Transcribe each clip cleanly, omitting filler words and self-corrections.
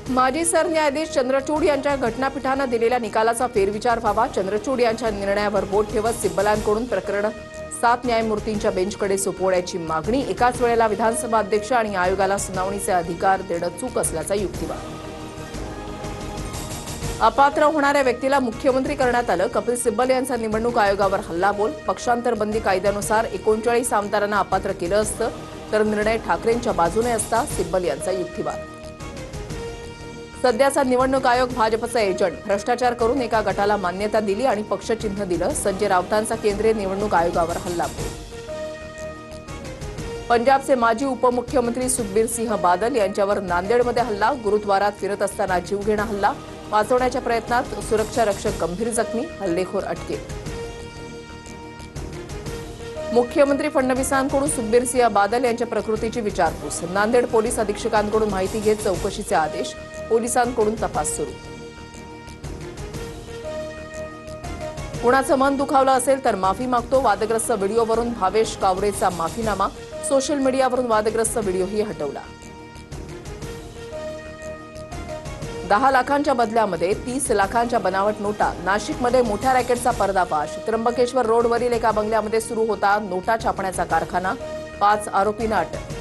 माजी सरन्यायाधीश चंद्रचूड यांच्या घटनापीठाने दिलेल्या निकालाचा फेरविचार व्हावा। चंद्रचूड यांच्या निर्णयावर बोट ठेवत सिब्बलांकडून प्रकरण 7 न्यायमूर्तींच्या बेंचकडे सोपवण्याची मागणी। एकाच वेळेला विधानसभा अध्यक्ष आणि आयोगाला सुनावणीचे अधिकार देणं चूक असल्याचा युक्तिवाद। अपात्र होणाऱ्या व्यक्तीला मुख्यमंत्री करण्यात आलं। कपिल सिब्बल यांचा निवडणूक आयोगावर हल्लाबोल। पक्षांतर बंदी कायद्यानुसार 39 आमदारांना अपात्र केलं असतं तर निर्णय ठाकरेंच्या बाजूने असता, सिब्बल यांचा युक्तिवाद। सध्याचा निवडणूक आयोग भाजपचा एजंट, भ्रष्टाचार करून एका गटाला मान्यता दिली आणि पक्षचिन्ह दिलं। संजय राऊतांचा केंद्रीय निवडणूक आयोगावर हल्लाबोल। पंजाबचे माजी उपमुख्यमंत्री सुखबीर सिंह बादल यांच्यावर नांदेडमध्ये हल्ला। गुरुद्वारात फिरत असताना जीवघेणा हल्ला। वाचवण्याच्या प्रयत्नात सुरक्षा रक्षक गंभीर जखमी, हल्लेखोर अटकेत। मुख्यमंत्री फडणवीसांकडून सुखबीर सिंह बादल यांच्या प्रकृतीची विचारपूस। नांदेड पोलीस अधीक्षकांकडून माहिती घेत चौकशीचे आदेश। पोलिसांकडून तपास सुरू। कुणाचं मन दुखावलं असेल तर माफी मागतो। वादग्रस्त व्हिडिओवरून भावेश कावरेचा माफीनामा। सोशल मीडियावरून वादग्रस्त व्हिडिओही हटवला। 10 लाखांच्या बदल्यामध्ये 30 लाखांच्या बनावट नोटा। नाशिकमध्ये मोठ्या रॅकेटचा पर्दाफाश। त्र्यंबकेश्वर रोडवरील एका बंगल्यामध्ये सुरू होता नोटा छापण्याचा कारखाना। 5 आरोपींना अटक।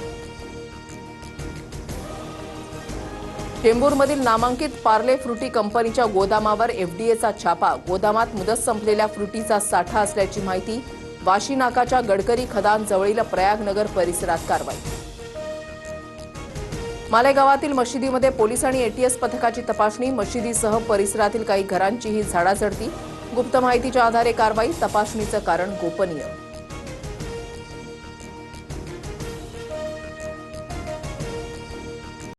चेंबूरमधील नामांकित पार्ले फ्रुटी कंपनीच्या गोदामावर एफडीएचा छापा। गोदामात मुदत संपलेल्या फ्रुटीचा साठा असल्याची माहिती। वाशी नाकाच्या गडकरी खदानजवळील प्रयागनगर परिसरात कारवाई। मालेगावातील मशिदीमध्ये पोलीस आणि एटीएस पथकाची तपासणी। मशिदीसह परिसरातील काही घरांचीही झाडाझडती। गुप्त माहितीच्या आधारे कारवाई। तपासणीचं कारण गोपनीय।